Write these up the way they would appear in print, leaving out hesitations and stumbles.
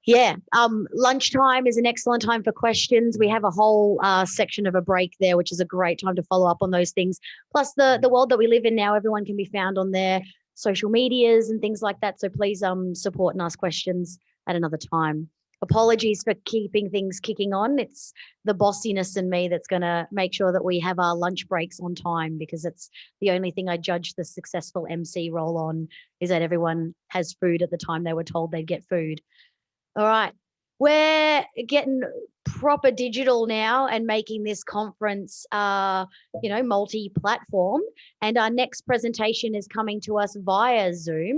Yeah. Lunchtime is an excellent time for questions. We have a whole section of a break there, which is a great time to follow up on those things. Plus, the world that we live in now, everyone can be found on their social medias and things like that. So please support and ask questions at another time. Apologies for keeping things kicking on. It's the bossiness in me that's going to make sure that we have our lunch breaks on time, because it's the only thing I judge the successful MC role on, is that everyone has food at the time they were told they'd get food. All right. We're getting proper digital now and making this conference, multi-platform. And our next presentation is coming to us via Zoom.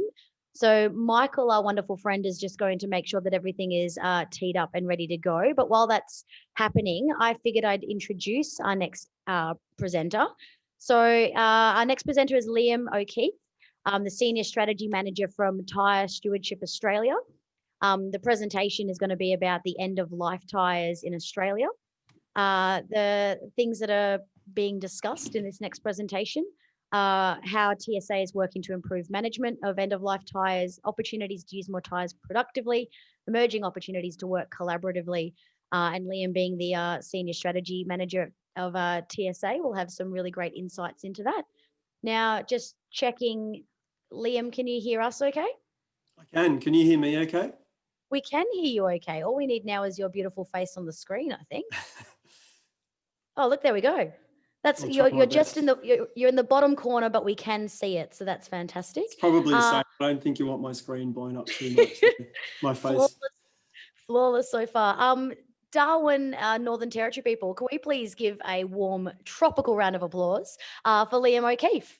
So Michael, our wonderful friend, is just going to make sure that everything is teed up and ready to go. But while that's happening, I figured I'd introduce our next presenter. So our next presenter is Liam O'Keefe, the Senior Strategy Manager from Tyre Stewardship Australia. The presentation is going to be about the end of Life Tyres in Australia. The things that are being discussed in this next presentation, how TSA is working to improve management of end-of-life tyres, opportunities to use more tyres productively, emerging opportunities to work collaboratively, and Liam, being the Senior Strategy Manager of TSA, will have some really great insights into that. Now, just checking, Liam, can you hear us okay? I can. Can you hear me okay? We can hear you okay. All we need now is your beautiful face on the screen, I think. Oh, look, there we go. That's you're just in the you're in the bottom corner, but we can see it, so that's fantastic. It's probably the same. I don't think you want my screen blown up too much. So my face. Flawless so far. Darwin, Northern Territory people, can we please give a warm tropical round of applause for Liam O'Keefe?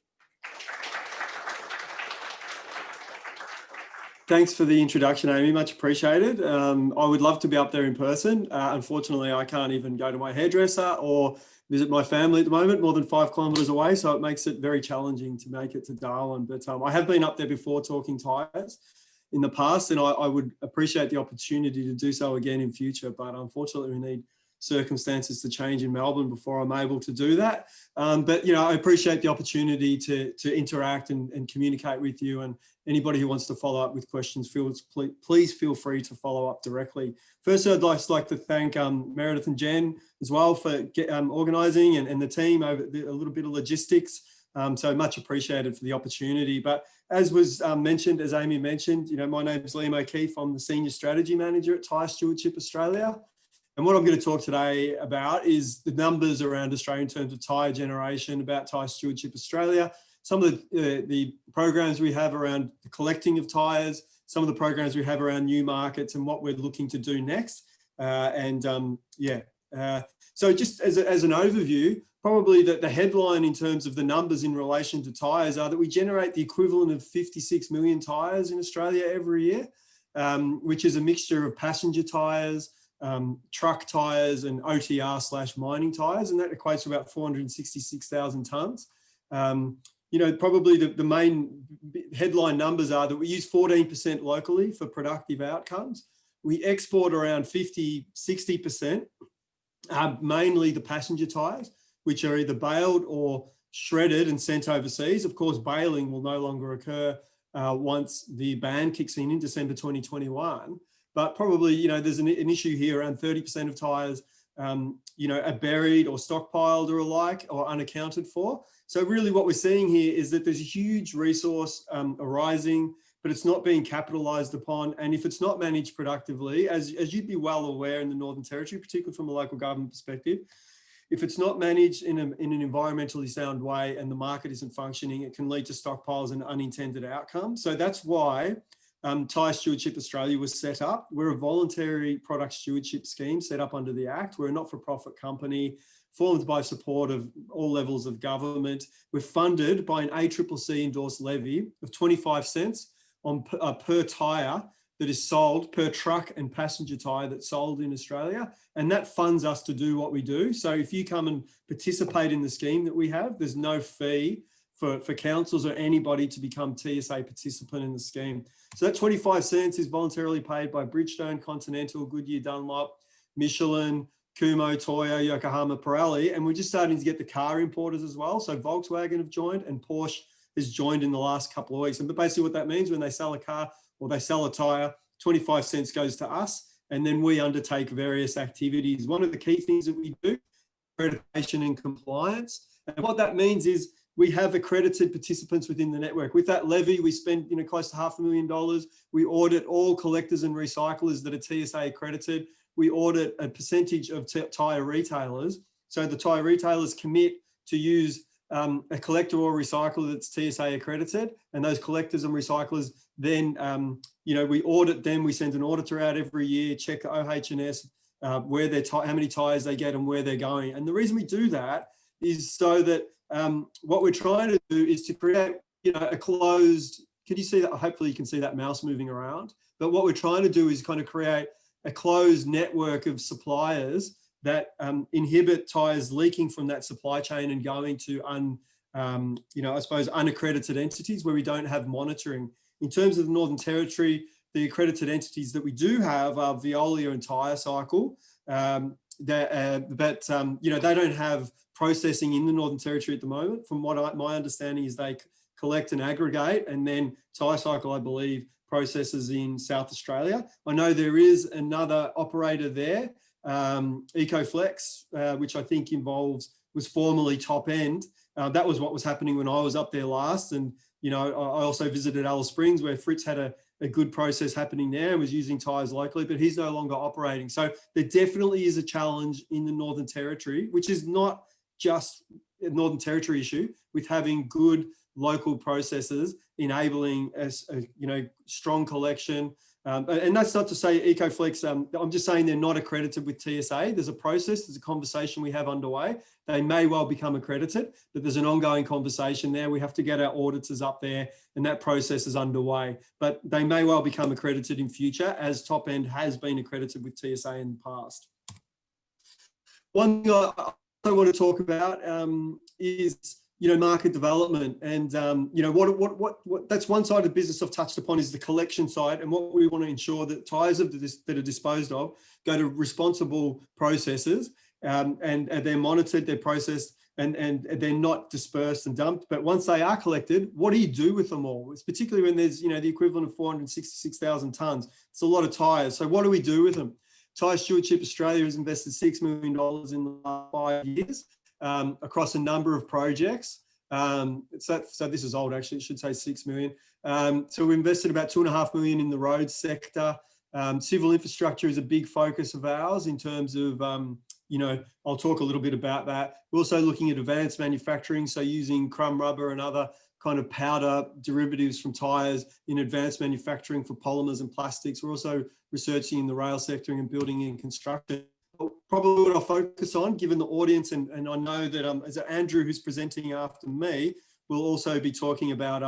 Thanks for the introduction, Amy. Much appreciated. I would love to be up there in person. Unfortunately, I can't even go to my hairdresser or visit my family at the moment, more than 5 kilometres away. So it makes it very challenging to make it to Darwin. But I have been up there before talking tyres in the past, and I would appreciate the opportunity to do so again in future. But unfortunately, we need circumstances to change in Melbourne before I'm able to do that. But, I appreciate the opportunity to interact and communicate with you, and anybody who wants to follow up with questions, please feel free to follow up directly. First, I'd just like to thank Meredith and Jen as well for organising, and the team over a little bit of logistics. So much appreciated for the opportunity. But as was mentioned, as Amy mentioned, my name is Liam O'Keefe. I'm the Senior Strategy Manager at Tyre Stewardship Australia. And what I'm going to talk today about is the numbers around Australia in terms of tyre generation, about Tyre Stewardship Australia, some of the programs we have around the collecting of tyres, some of the programs we have around new markets, and what we're looking to do next. So just as an overview, probably the headline in terms of the numbers in relation to tyres are that we generate the equivalent of 56 million tyres in Australia every year, which is a mixture of passenger tyres, truck tyres, and OTR/mining tyres, and that equates to about 466,000 tonnes. Probably the main headline numbers are that we use 14% locally for productive outcomes. We export around 50-60%, mainly the passenger tyres, which are either baled or shredded and sent overseas. Of course, baling will no longer occur once the ban kicks in December 2021. But probably, there's an issue here around 30% of tyres, are buried or stockpiled or alike, or unaccounted for. So really what we're seeing here is that there's a huge resource arising, but it's not being capitalised upon. And if it's not managed productively, as you'd be well aware in the Northern Territory, particularly from a local government perspective, if it's not managed in an environmentally sound way and the market isn't functioning, it can lead to stockpiles and unintended outcomes. So that's why Tyre Stewardship Australia was set up. We're a voluntary product stewardship scheme set up under the Act. We're a not-for-profit company formed by support of all levels of government. We're funded by an ACCC endorsed levy of 25 cents on per tyre that is sold, per truck and passenger tyre that's sold in Australia. And that funds us to do what we do. So if you come and participate in the scheme that we have, there's no fee for councils or anybody to become TSA participant in the scheme. So that 25 cents is voluntarily paid by Bridgestone, Continental, Goodyear, Dunlop, Michelin, Kumho, Toyo, Yokohama, Pirelli, and we're just starting to get the car importers as well. So Volkswagen have joined and Porsche has joined in the last couple of weeks. And basically what that means, when they sell a car or they sell a tyre, 25 cents goes to us, and then we undertake various activities. One of the key things that we do, accreditation and compliance. And what that means is we have accredited participants within the network. With that levy, we spend close to $500,000. We audit all collectors and recyclers that are TSA accredited. We audit a percentage of tyre retailers. So the tyre retailers commit to use a collector or recycler that's TSA accredited, and those collectors and recyclers then, we audit them. We send an auditor out every year, check OH&S, where how many tyres they get and where they're going. And the reason we do that is so that what we're trying to do is to create, a closed. Can you see that? Hopefully you can see that mouse moving around. But what we're trying to do is kind of create a closed network of suppliers that inhibit tyres leaking from that supply chain and going to unaccredited entities where we don't have monitoring. In terms of the Northern Territory, the accredited entities that we do have are Veolia and Tyre Cycle. They don't have processing in the Northern Territory at the moment. From what my understanding is, they collect and aggregate, and then Tyre Cycle, I believe, processes in South Australia. I know there is another operator there, EcoFlex, which I think was formerly Top End. That was what was happening when I was up there last. And, I also visited Alice Springs, where Fritz had a good process happening there and was using tyres locally, but he's no longer operating. So there definitely is a challenge in the Northern Territory, which is not just a Northern Territory issue, with having good local processes enabling a strong collection. And that's not to say EcoFlex, I'm just saying they're not accredited with TSA. There's a process, there's a conversation we have underway. They may well become accredited, but there's an ongoing conversation there. We have to get our auditors up there, and that process is underway. But they may well become accredited in future, as Top End has been accredited with TSA in the past. One thing I also want to talk about is market development, and what that's one side of the business I've touched upon is the collection side, and what we want to ensure that tyres that are disposed of go to responsible processors, and they're monitored, they're processed, and they're not dispersed and dumped. But once they are collected, what do you do with them all? It's particularly when there's the equivalent of 466,000 tonnes. It's a lot of tyres. So what do we do with them? Tyre Stewardship Australia has invested $6 million in the last 5 years. Across a number of projects. So this is old, actually, it should say 6 million. So we invested about $2.5 million in the road sector. Civil infrastructure is a big focus of ours in terms of, I'll talk a little bit about that. We're also looking at advanced manufacturing, so using crumb rubber and other kind of powder derivatives from tyres in advanced manufacturing for polymers and plastics. We're also researching in the rail sector and building and construction. Probably what I'll focus on, given the audience, and I know that as Andrew, who's presenting after me, will also be talking about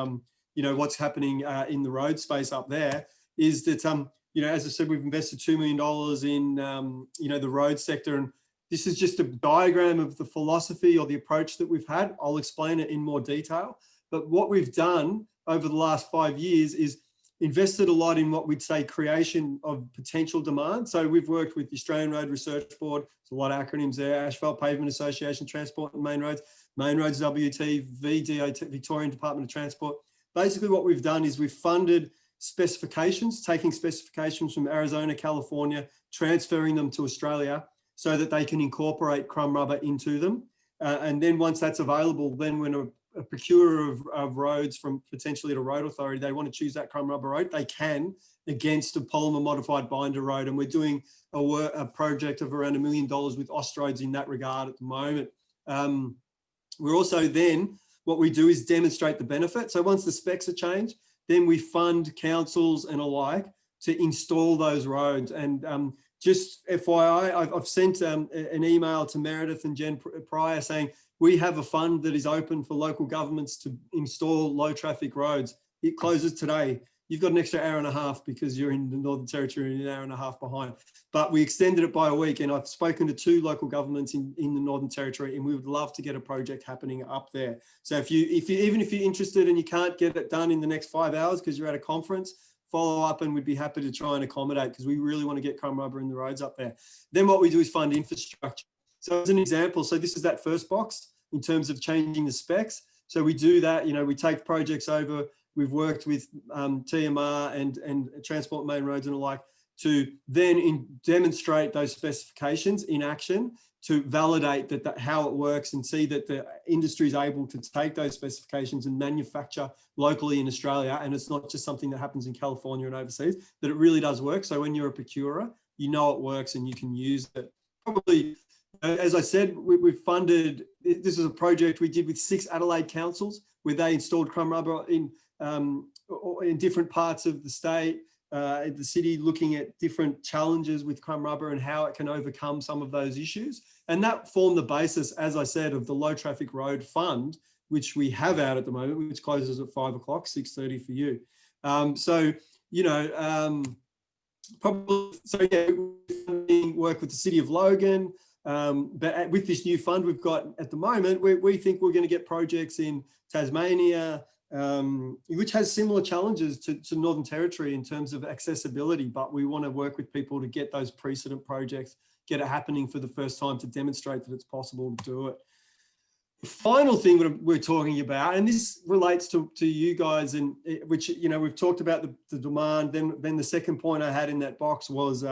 what's happening in the road space up there, is that as I said, we've invested $2 million in the road sector, and this is just a diagram of the philosophy or the approach that we've had. I'll explain it in more detail, but what we've done over the last 5 years is invested a lot in what we'd say creation of potential demand. So we've worked with the Australian Road Research Board, there's a lot of acronyms there, Asphalt Pavement Association, Transport and Main Roads WT, VDOT, Victorian Department of Transport. Basically what we've done is we've funded specifications, taking specifications from Arizona, California, transferring them to Australia so that they can incorporate crumb rubber into them. And then once that's available, then when a procurer of roads from potentially a road authority, they want to choose that crumb rubber road, they can, against a polymer modified binder road. And we're doing a project of around $1 million with Austroads in that regard at the moment. We're also then, what we do is demonstrate the benefit. So once the specs are changed, then we fund councils and alike to install those roads. And just FYI, I've sent an email to Meredith and Jen Pryor saying, we have a fund that is open for local governments to install low traffic roads. It closes today. You've got an extra hour and a half because you're in the Northern Territory and an hour and a half behind. But we extended it by a week, and I've spoken to 2 local governments in the Northern Territory, and we would love to get a project happening up there. So even if you're interested and you can't get it done in the next 5 hours because you're at a conference, follow up and we'd be happy to try and accommodate, because we really want to get crumb rubber in the roads up there. Then what we do is fund infrastructure. So as an example, so this is that first box in terms of changing the specs. So we do that, we take projects over We've worked with TMR and Transport Main Roads and the like to then demonstrate those specifications in action, to validate that how it works and see that the industry is able to take those specifications and manufacture locally in Australia. And it's not just something that happens in California and overseas, that it really does work. So when you're a procurer, you know it works and you can use it. Probably, as I said, we've funded, this is a project we did with 6 Adelaide councils where they installed crumb rubber in different parts of the state, the city, looking at different challenges with crumb rubber and how it can overcome some of those issues. And that formed the basis, as I said, of the Low Traffic Road Fund, which we have out at the moment, which closes at 5 o'clock, 6:30 for you. We work with the City of Logan, but with this new fund we've got at the moment, we think we're going to get projects in Tasmania, which has similar challenges to Northern Territory in terms of accessibility, but we want to work with people to get those precedent projects, get it happening for the first time, to demonstrate that it's possible to do it. The final thing that we're talking about, and this relates to you guys, and which, we've talked about the demand, then the second point I had in that box was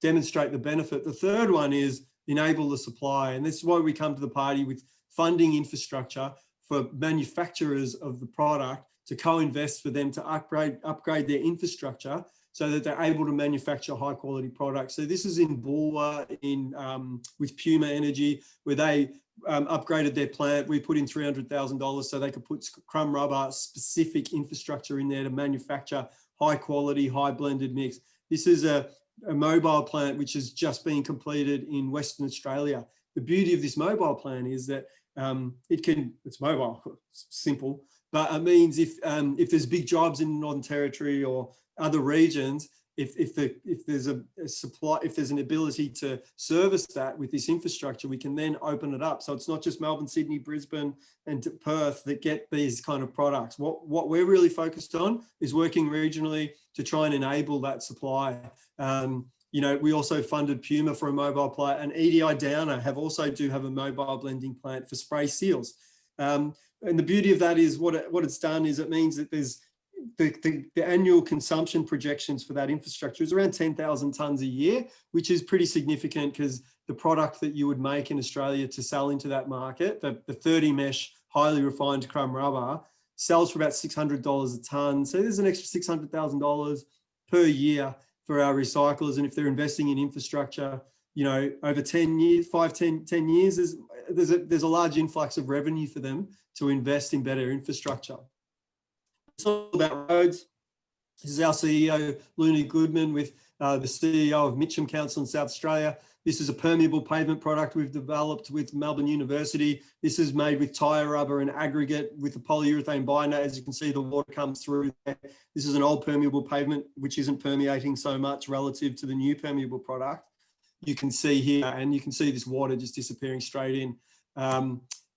demonstrate the benefit. The third one is enable the supply, and this is why we come to the party with funding infrastructure for manufacturers of the product to co-invest for them to upgrade their infrastructure so that they're able to manufacture high quality products. So this is in Bulwer with Puma Energy, where they upgraded their plant. We put in $300,000 so they could put crumb rubber specific infrastructure in there to manufacture high quality, high blended mix. This is a mobile plant which is just being completed in Western Australia. The beauty of this mobile plant is that it's mobile, it's simple, but it means if there's big jobs in the Northern Territory or other regions, if there's a supply, if there's an ability to service that with this infrastructure, we can then open it up. So it's not just Melbourne, Sydney, Brisbane, and Perth that get these kind of products. What we're really focused on is working regionally to try and enable that supply. We also funded Puma for a mobile plant, and EDI Downer do have a mobile blending plant for spray seals. And the beauty of that is what it's done is it means that there's the annual consumption projections for that infrastructure is around 10,000 tonnes a year, which is pretty significant because the product that you would make in Australia to sell into that market, the 30 mesh highly refined crumb rubber, sells for about $600 a tonne. So there's an extra $600,000 per year for our recyclers. And if they're investing in infrastructure, over 10 years, 10 years, there's a large influx of revenue for them to invest in better infrastructure. It's all about roads. This is our CEO, Looney Goodman, with the CEO of Mitcham Council in South Australia. This is a permeable pavement product we've developed with Melbourne University. This is made with Tyre rubber and aggregate with a polyurethane binder. As you can see, the water comes through there. This is an old permeable pavement, which isn't permeating so much relative to the new permeable product. You can see here, and you can see this water just disappearing straight in.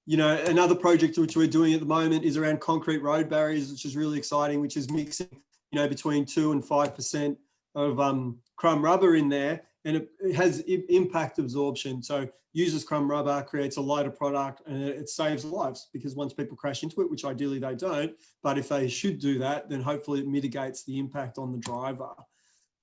Another project which we're doing at the moment is around concrete road barriers, which is really exciting, which is mixing, between 2 and 5% of crumb rubber in there, and it has impact absorption. So uses crumb rubber, creates a lighter product, and it saves lives, because once people crash into it, which ideally they don't, but if they should do that, then hopefully it mitigates the impact on the driver.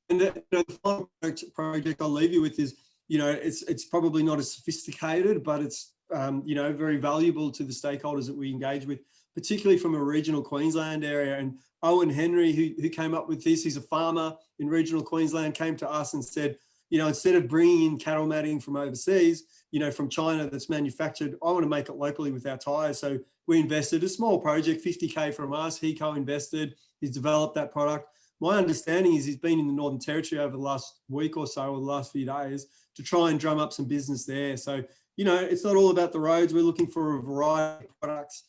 And the final project I'll leave you with is, it's probably not as sophisticated, but it's very valuable to the stakeholders that we engage with, particularly from a regional Queensland area. And Owen Henry, who came up with this, he's a farmer in regional Queensland, came to us and said, instead of bringing in cattle matting from overseas, from China that's manufactured, I want to make it locally with our tyres. So we invested a small project, $50K from us. He co-invested, he's developed that product. My understanding is he's been in the Northern Territory over the last week or so, or the last few days, to try and drum up some business there. So, it's not all about the roads. We're looking for a variety of products.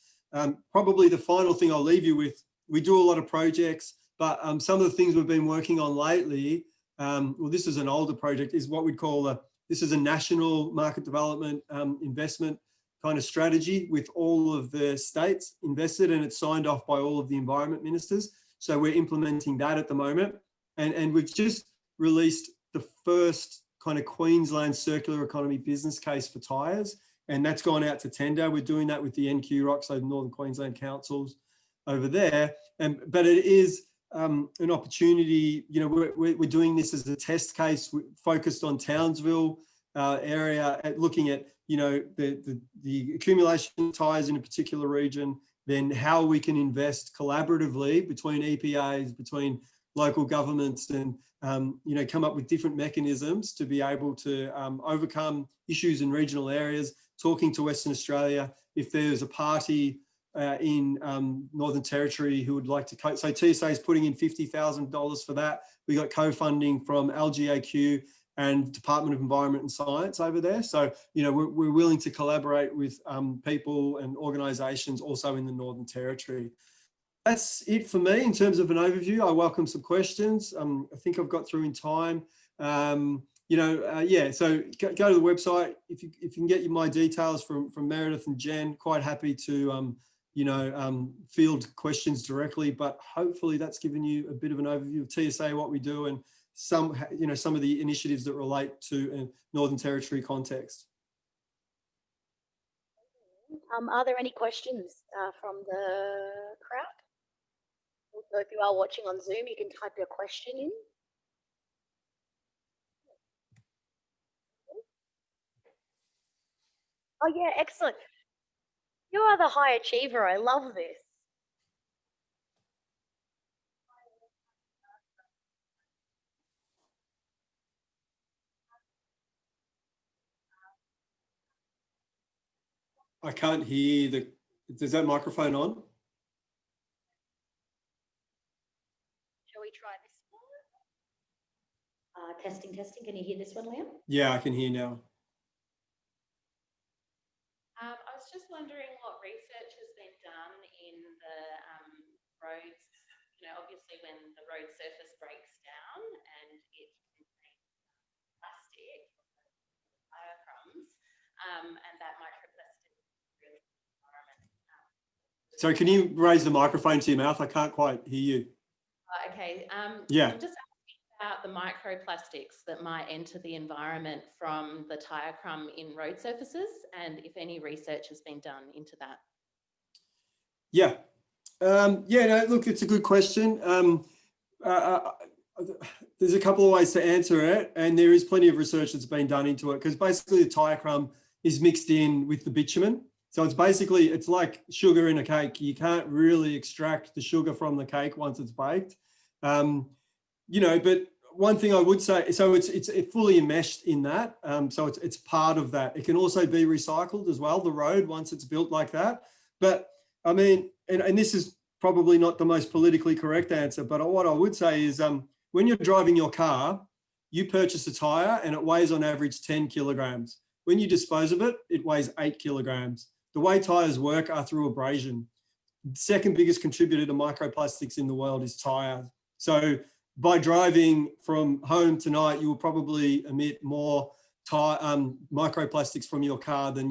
Probably the final thing I'll leave you with, we do a lot of projects, but some of the things we've been working on lately, this is an older project, is what we'd call this is a national market development investment kind of strategy with all of the states invested, and it's signed off by all of the environment ministers. So we're implementing that at the moment. And we've just released the first kind of Queensland circular economy business case for tyres, and that's gone out to tender. We're doing that with the NQ Rock, so the Northern Queensland councils. over there. But it is an opportunity. You know, we're doing this as a test case focused on Townsville area, looking at, you know, the accumulation of tyres in a particular region, then how we can invest collaboratively between EPAs, between local governments, and you know, come up with different mechanisms to be able to overcome issues in regional areas. Talking to Western Australia, if there's a party in Northern Territory who would like to, so TSA is putting in $50,000 for that. We got co-funding from LGAQ and Department of Environment and Science over there. So, you know, we're willing to collaborate with people and organisations also in the Northern Territory. That's it for me in terms of an overview. I welcome some questions. I think I've got through in time. You know, yeah, so go to the website. If you can get my details from Meredith and Jen, quite happy to, you know, field questions directly, but hopefully that's given you a bit of an overview of TSA, what we do, and some, you know, some of the initiatives that relate to a Northern Territory context. Are there any questions from the crowd? Also, if you are watching on Zoom, you can type your question in. Oh yeah, excellent. You are the high achiever. I love this. I can't hear is that microphone on? Shall we try this one? Testing. Can you hear this one, Liam? Yeah, I can hear now. I was just wondering what research has been done in the roads. You know, obviously when the road surface breaks down and it contains plastic, tire crumbs, and that microplastic really environment. So can you raise the microphone to your mouth? I can't quite hear you. Okay. Yeah. I'm just asking about the microplastics that might enter the environment from the tyre crumb in road surfaces, and if any research has been done into that. Yeah. Yeah, no, look, it's a good question. There's a couple of ways to answer it, and there is plenty of research that's been done into it, because basically the tyre crumb is mixed in with the bitumen. So it's basically, it's like sugar in a cake. You can't really extract the sugar from the cake once it's baked. You know, but one thing I would say, so it's fully enmeshed in that. So it's part of that. It can also be recycled as well, the road, once it's built like that. But I mean, and this is probably not the most politically correct answer, but what I would say is when you're driving your car, you purchase a tyre and it weighs on average 10 kilograms. When you dispose of it, it weighs 8 kilograms. The way tyres work are through abrasion. The second biggest contributor to microplastics in the world is tyres. So by driving from home tonight, you will probably emit more microplastics from your car than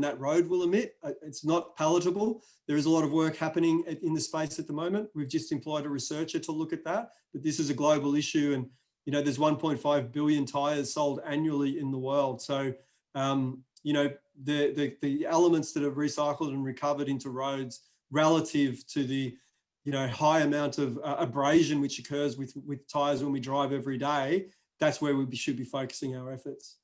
that road will emit. It's not palatable. There is a lot of work happening in the space at the moment. We've just employed a researcher to look at that, but this is a global issue, and you know, there's 1.5 billion tyres sold annually in the world. So you know, the elements that are recycled and recovered into roads relative to the, you know, high amount of abrasion which occurs with tyres when we drive every day, that's where we should be focusing our efforts.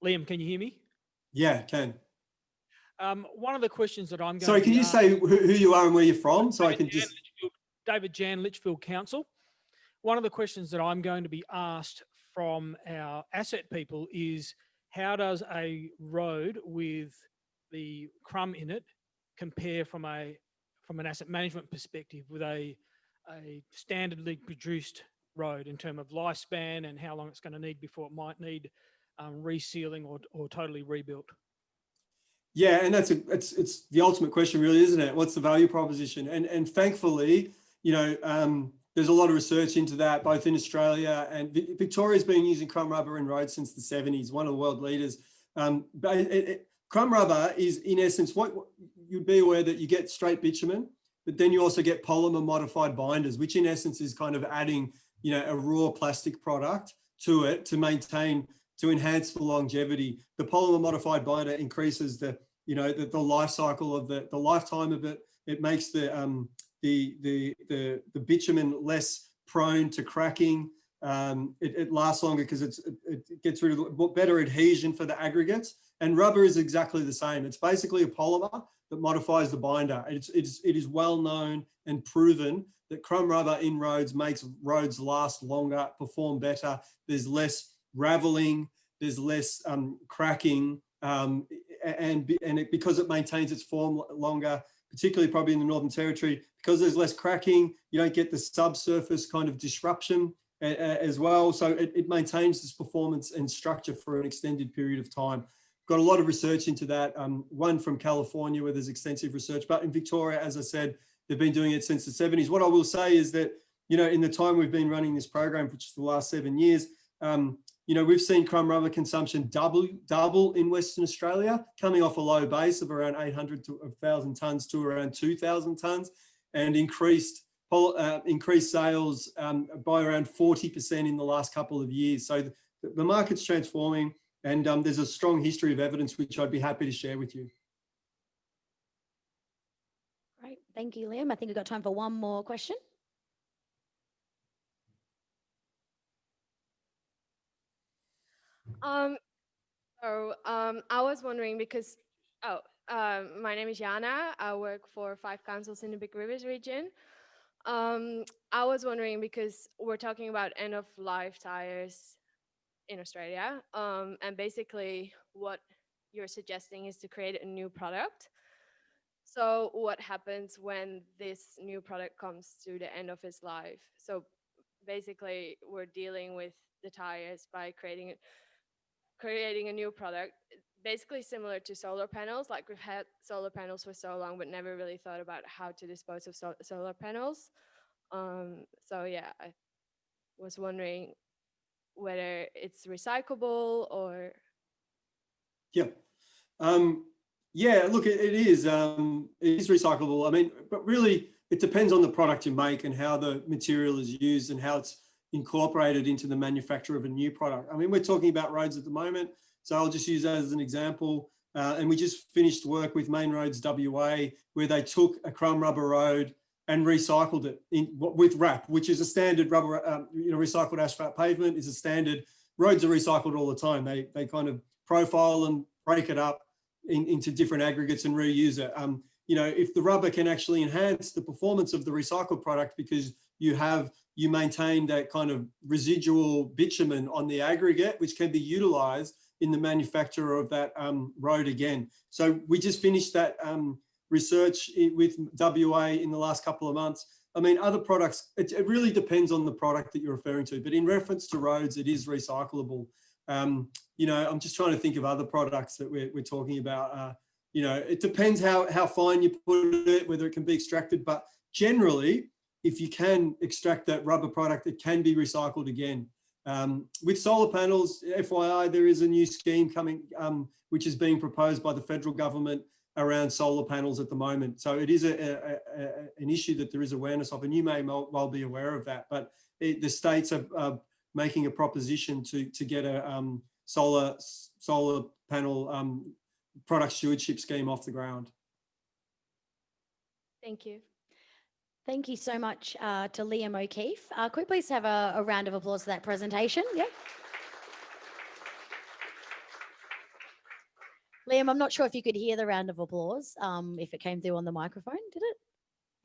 Liam, can you hear me? Yeah, can. One of the questions that I'm going Sorry, to can you say who you are and where you're from, so I can just... David Jan, Litchfield Council. One of the questions that I'm going to be asked from our asset people is, how does a road with the crumb in it compare from an asset management perspective with a standardly produced road in terms of lifespan and how long it's going to need before it might need resealing or totally rebuilt? Yeah, and it's the ultimate question, really, isn't it? What's the value proposition? And thankfully, you know, there's a lot of research into that, both in Australia, and Victoria's been using crumb rubber in roads since the 70s, one of the world leaders. But crumb rubber is, in essence, what you'd be aware that you get straight bitumen, but then you also get polymer modified binders, which in essence is kind of adding a raw plastic product to it to enhance the longevity. The polymer modified binder increases the life cycle of the lifetime of it. It makes the bitumen less prone to cracking. It lasts longer because it gets rid of better adhesion for the aggregates. And rubber is exactly the same. It's basically a polymer that modifies the binder. It is well known and proven that chrome rubber in roads makes roads last longer, perform better. There's less raveling, there's less cracking, because it maintains its form longer, particularly probably in the Northern Territory, because there's less cracking, you don't get the subsurface kind of disruption as well. So it maintains this performance and structure for an extended period of time. Got a lot of research into that. One from California where there's extensive research, but in Victoria, as I said, they've been doing it since the 70s. What I will say is that, in the time we've been running this program, which is the last 7 years, we've seen chrome rubber consumption double in Western Australia, coming off a low base of around 800 to 1,000 tonnes to around 2,000 tonnes, and increased sales by around 40% in the last couple of years. So the market's transforming, and there's a strong history of evidence which I'd be happy to share with you. Great, thank you, Liam. I think we've got time for one more question. I was wondering because, my name is Jana. I work for 5 councils in the Big Rivers region. I was wondering because we're talking about end-of-life tires in Australia, and basically what you're suggesting is to create a new product. So what happens when this new product comes to the end of its life? So basically we're dealing with the tires by creating a new product, basically similar to solar panels. Like, we've had solar panels for so long but never really thought about how to dispose of solar panels. So yeah, I was wondering whether it's recyclable or... Yeah. Look, it is recyclable. I mean, but really it depends on the product you make and how the material is used and how it's incorporated into the manufacture of a new product. I mean, we're talking about roads at the moment, so I'll just use that as an example. And we just finished work with Main Roads WA, where they took a chrome rubber road and recycled it with RAP, which is a standard rubber, recycled asphalt pavement is a standard. Roads are recycled all the time. They kind of profile and break it up into different aggregates and reuse it. If the rubber can actually enhance the performance of the recycled product because you maintain that kind of residual bitumen on the aggregate, which can be utilized in the manufacture of that road again. So we just finished that research with WA in the last couple of months. I mean, other products, it really depends on the product that you're referring to, but in reference to roads, it is recyclable. I'm just trying to think of other products that we're talking about. It depends how fine you put it, whether it can be extracted, but generally, if you can extract that rubber product, it can be recycled again. With solar panels, FYI, there is a new scheme coming, which is being proposed by the federal government around solar panels at the moment. So it is an issue that there is awareness of, and you may well be aware of that, but the states are making a proposition to get a solar panel product stewardship scheme off the ground. Thank you. Thank you so much to Liam O'Keefe. Could we please have a round of applause for that presentation? Yeah. Liam, I'm not sure if you could hear the round of applause, if it came through on the microphone, did it?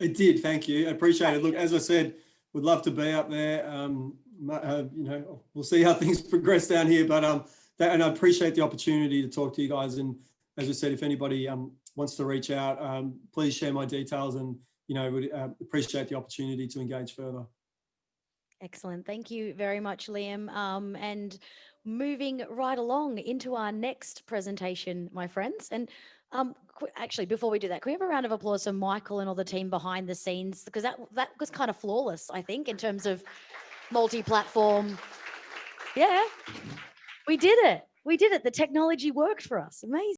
It did, thank you. I appreciate it. Look, as I said, would love to be up there. We'll see how things progress down here, but and I appreciate the opportunity to talk to you guys. And as I said, if anybody wants to reach out, please share my details, and would appreciate the opportunity to engage further. Excellent. Thank you very much, Liam. And moving right along into our next presentation, my friends. And actually, before we do that, can we have a round of applause for Michael and all the team behind the scenes? Because that was kind of flawless, I think, in terms of multi-platform. Yeah, we did it. We did it. The technology worked for us. Amazing.